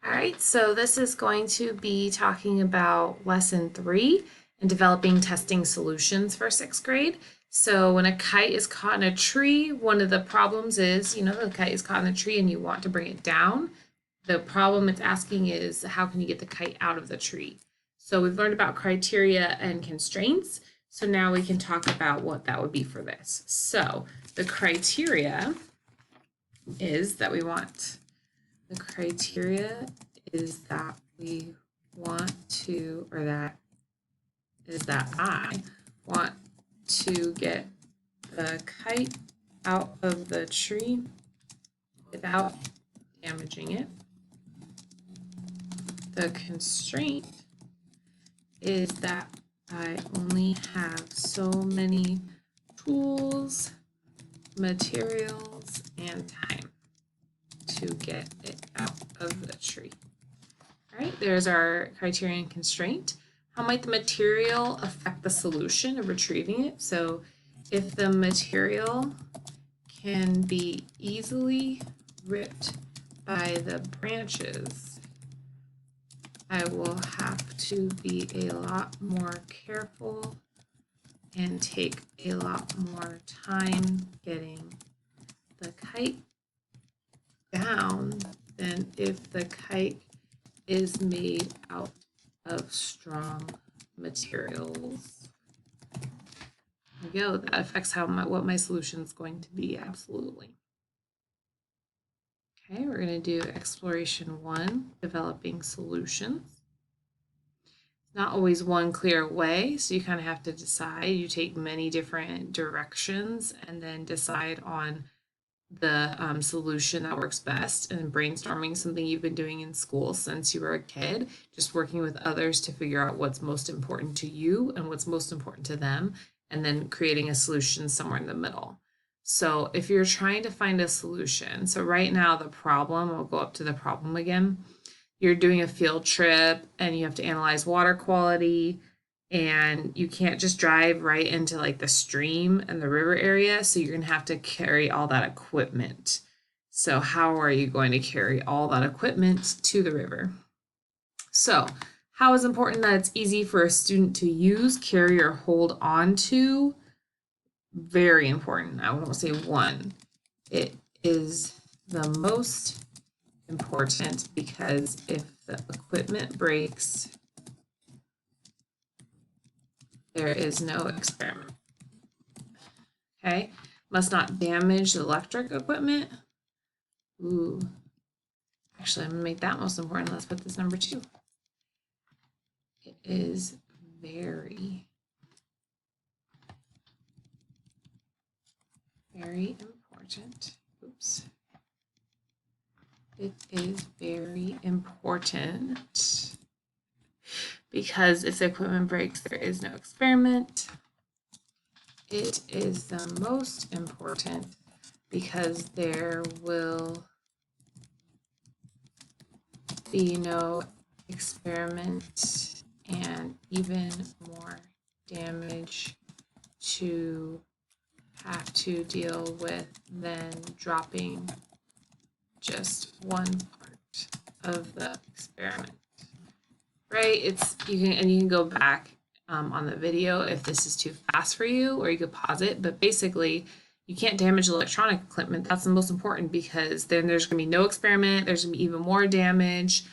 All right, so this is going to be talking about lesson 3 and developing testing solutions for 6th grade. So when a kite is caught in a tree, one of the problems is, the kite is caught in a tree and you want to bring it down. The problem it's asking is how can you get the kite out of the tree? So we've learned about criteria and constraints. So now we can talk about what that would be for this. So the criteria is that we want the criteria is that we want to, or that is that I want to get the kite out of the tree without damaging it. The constraint is that I only have so many tools, materials, and time to get it out of the tree. All right, there's our criterion constraint. How might the material affect the solution of retrieving it? So if the material can be easily ripped by the branches, I will have to be a lot more careful and take a lot more time getting the kite down than if the kite is made out of strong materials. There we go. That affects what my solution is going to be, absolutely. Okay, we're going to do exploration 1, developing solutions. Not always one clear way, so you kind of have to decide. You take many different directions and then decide on the solution that works best, and brainstorming something you've been doing in school since you were a kid, just working with others to figure out what's most important to you and what's most important to them, and then creating a solution somewhere in the middle. So if you're trying to find a solution, so right now the problem, I'll go up to the problem again. You're doing a field trip and you have to analyze water quality, and you can't just drive right into like the stream and the river area, so you're going to have to carry all that equipment. So how are you going to carry all that equipment to the river? So how is important that it's easy for a student to use, carry, or hold on to? Very important. I won't say one. It is the most important because if the equipment breaks, there is no experiment. Okay, must not damage the electric equipment. Ooh, actually, I'm gonna make that most important. Let's put this number 2. It is very, very important. Oops. It is very important because if the equipment breaks, there is no experiment. It is the most important because there will be no experiment and even more damage to have to deal with than dropping just one part of the experiment. Right? You can go back on the video if this is too fast for you, or you could pause it. But basically, you can't damage electronic equipment. That's the most important because then there's going to be no experiment. There's going to be even more damage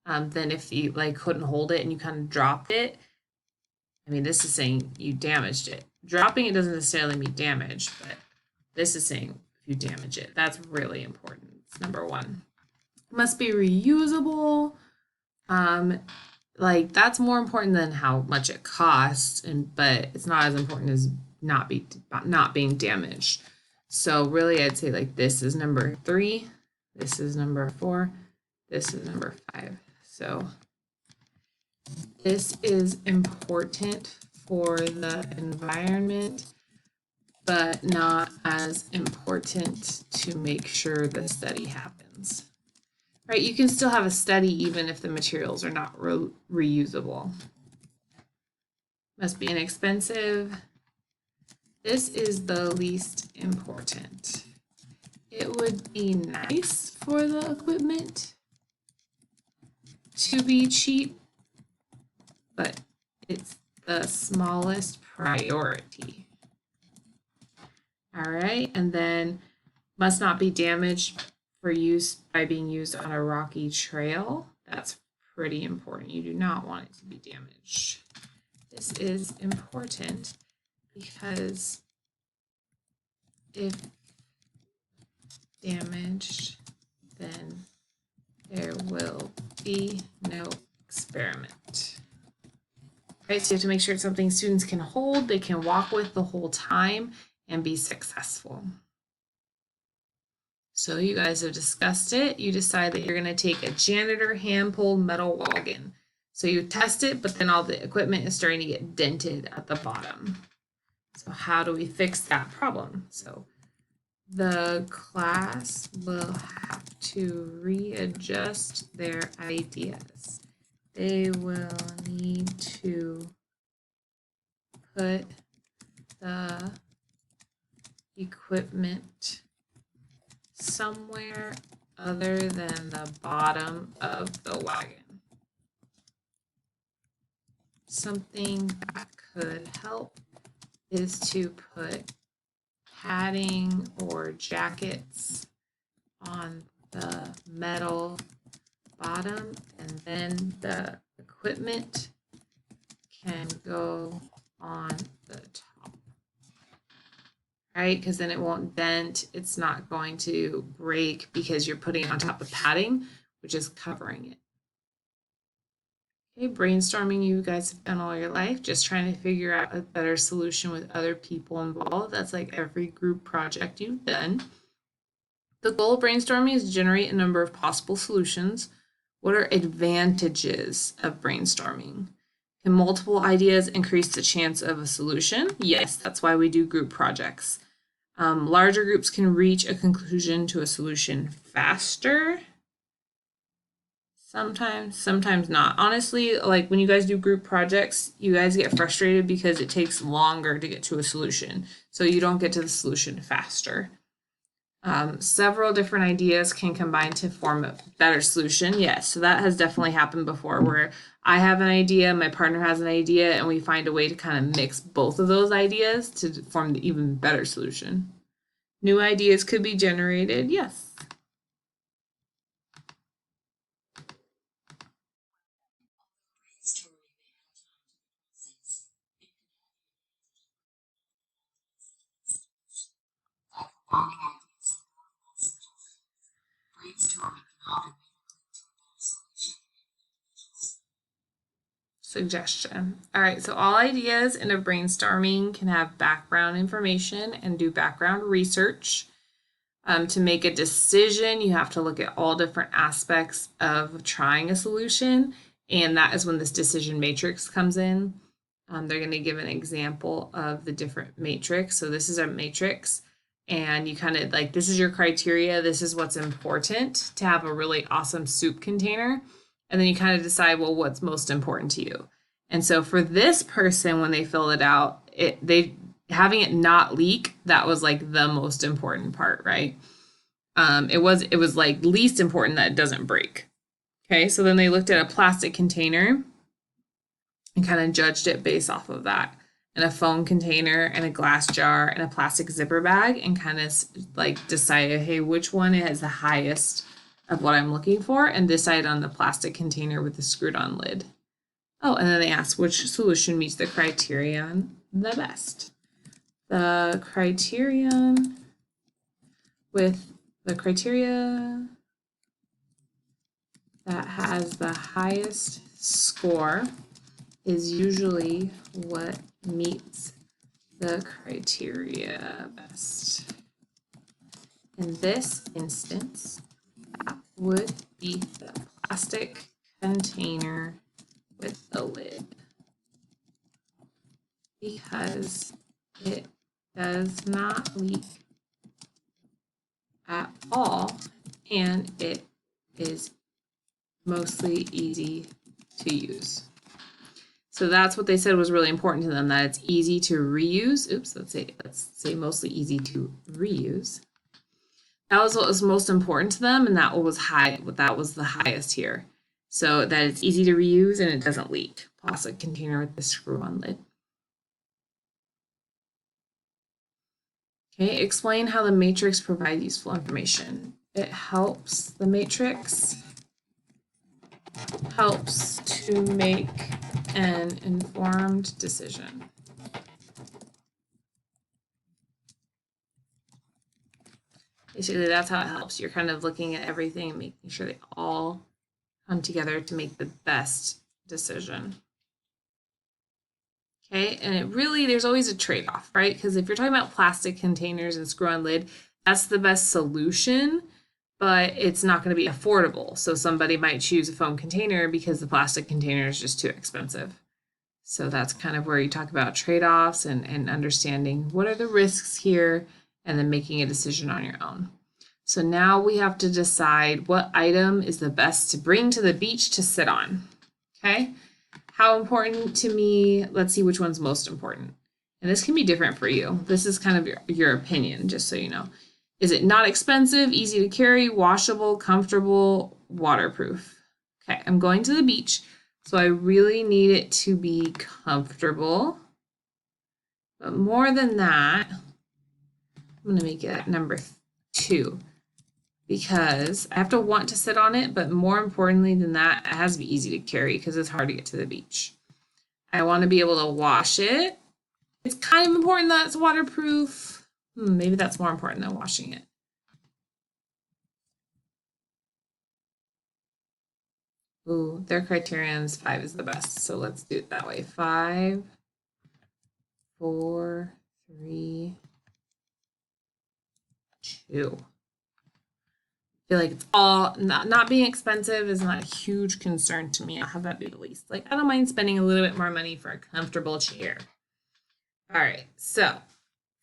than if you couldn't hold it and you kind of dropped it. I mean, this is saying you damaged it. Dropping it doesn't necessarily mean damage, but this is saying if you damage it. That's really important. It's number 1. It must be reusable. That's more important than how much it costs, but it's not as important as not being damaged. So really, I'd say this is number 3, this is number 4, this is number 5. So this is important for the environment, but not as important to make sure the study happens. Right, you can still have a study even if the materials are not reusable. Must be inexpensive. This is the least important. It would be nice for the equipment to be cheap, but it's the smallest priority. All right, and then must not be damaged for use by being used on a rocky trail. That's pretty important. You do not want it to be damaged. This is important because if damaged, then there will be no experiment. Right, so you have to make sure it's something students can hold, they can walk with the whole time, and be successful. So you guys have discussed it. You decide that you're going to take a janitor hand-pulled metal wagon. So you test it, but then all the equipment is starting to get dented at the bottom. So how do we fix that problem? So the class will have to readjust their ideas. They will need to put the equipment somewhere other than the bottom of the wagon. Something that could help is to put padding or jackets on the metal bottom, and then the equipment can go on the top. Right? Because then it won't dent. It's not going to break because you're putting it on top of padding, which is covering it. Okay, brainstorming you guys have done all your life, just trying to figure out a better solution with other people involved. That's like every group project you've done. The goal of brainstorming is to generate a number of possible solutions. What are advantages of brainstorming? Can multiple ideas increase the chance of a solution? Yes, that's why we do group projects. Larger groups can reach a conclusion to a solution faster. Sometimes not. Honestly, like when you guys do group projects, you guys get frustrated because it takes longer to get to a solution. So you don't get to the solution faster. Several different ideas can combine to form a better solution. Yes, so that has definitely happened before where I have an idea, my partner has an idea, and we find a way to kind of mix both of those ideas to form the even better solution. New ideas could be generated, yes. Suggestion. All right, so all ideas in a brainstorming can have background information and do background research. To make a decision, you have to look at all different aspects of trying a solution, and that is when this decision matrix comes in. They're going to give an example of the different matrix. So this is a matrix, and you kind of like, this is your criteria. This is what's important to have a really awesome soup container. And then you kind of decide, well, what's most important to you? And so for this person, when they fill it out, they having it not leak, that was like the most important part, right? It was like least important that it doesn't break. Okay, so then they looked at a plastic container and kind of judged it based off of that, and a foam container and a glass jar and a plastic zipper bag, and kind of like decided, hey, which one has the highest of what I'm looking for, and decide on the plastic container with the screwed on lid. Oh, and then they asked which solution meets the criterion the best. The criterion with the criteria that has the highest score is usually what meets the criteria best. In this instance, that would be the plastic container with the lid, because it does not leak at all, and it is mostly easy to use. So that's what they said was really important to them, that it's easy to reuse. Oops, let's say mostly easy to reuse. That was what was most important to them, and that was the highest here. so that it's easy to reuse and it doesn't leak. Plastic container with the screw-on lid. Okay, explain how the matrix provides useful information. It helps, the matrix helps to make an informed decision. Basically, that's how it helps. You're kind of looking at everything and making sure they all come together to make the best decision. Okay, and it really, there's always a trade-off, right? Because if you're talking about plastic containers and screw-on lid, that's the best solution, but it's not going to be affordable. So somebody might choose a foam container because the plastic container is just too expensive. So that's kind of where you talk about trade-offs and understanding what are the risks here, and then making a decision on your own. So now we have to decide what item is the best to bring to the beach to sit on. Okay, how important to me? Let's see which one's most important. And this can be different for you. This is kind of your opinion, just so you know. Is it not expensive, easy to carry, washable, comfortable, waterproof? Okay, I'm going to the beach, so I really need it to be comfortable. But more than that, I'm going to make it number 2 because I have to want to sit on it, but more importantly than that, it has to be easy to carry because it's hard to get to the beach. I want to be able to wash it. It's kind of important that it's waterproof. Maybe that's more important than washing it. Ooh, their criterions 5 is the best, so let's do it that way. 5, 4, 3, 2. I feel like it's all not being expensive is not a huge concern to me. I'll have that be the least. Like, I don't mind spending a little bit more money for a comfortable chair. All right, so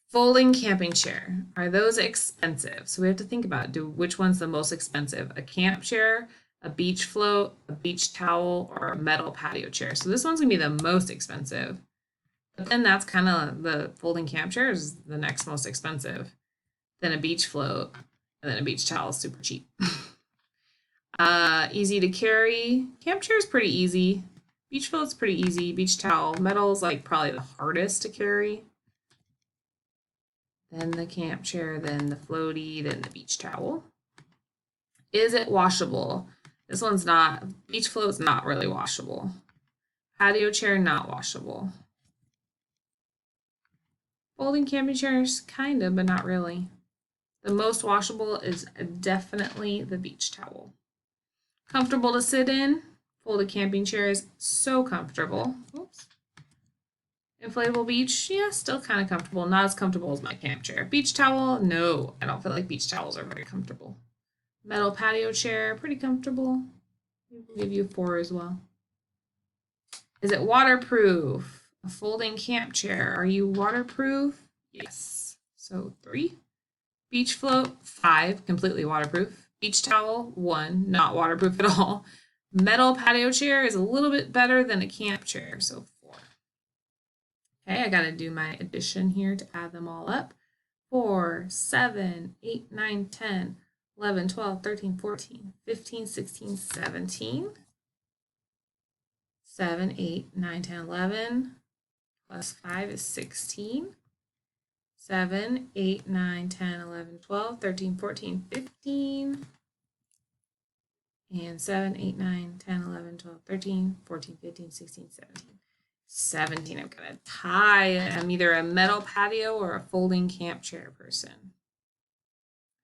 folding camping chair. Are those expensive? So we have to think about which one's the most expensive? A camp chair, a beach float, a beach towel, or a metal patio chair. So this one's gonna be the most expensive. But then that's kind of the folding camp chair is the next most expensive. Then a beach float. And then a beach towel is super cheap. Easy to carry. Camp chair is pretty easy. Beach float's pretty easy. Beach towel. Metal's like probably the hardest to carry. Then the camp chair, then the floaty, then the beach towel. Is it washable? This one's not. Beach float's not really washable. Patio chair, not washable. Folding camping chairs, kind of, but not really. The most washable is definitely the beach towel. Comfortable to sit in. Folded camping chair is so comfortable. Oops. Inflatable beach, yeah, still kind of comfortable. Not as comfortable as my camp chair. Beach towel, no, I don't feel like beach towels are very comfortable. Metal patio chair, pretty comfortable. We'll give you 4 as well. Is it waterproof? A folding camp chair, are you waterproof? Yes. So 3. Beach float, 5, completely waterproof. Beach towel, 1, not waterproof at all. Metal patio chair is a little bit better than a camp chair, so 4. Okay, I got to do my addition here to add them all up. 4, 7, 8, 9, 10, 11, 12, 13, 14, 15, 16, 17. 7, 8, 9, 10, 11, plus 5 is 16. 7, 8, 9, 10, 11, 12, 13, 14, 15. And 7, 8, 9, 10, 11, 12, 13, 14, 15, 16, 17. 17. I'm going to tie. I'm either a metal patio or a folding camp chair person.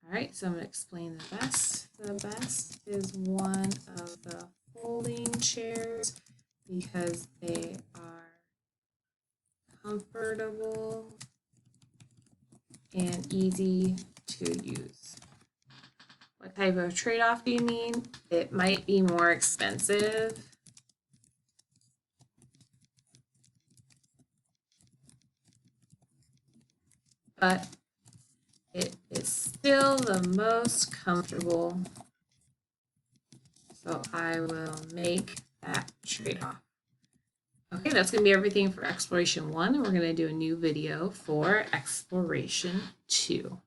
All right, so I'm going to explain the best. The best is one of the folding chairs because they are comfortable and easy to use. What type of trade-off do you mean? It might be more expensive. But it is still the most comfortable. So I will make that trade-off. Okay, that's going to be everything for exploration 1, and we're going to do a new video for exploration 2.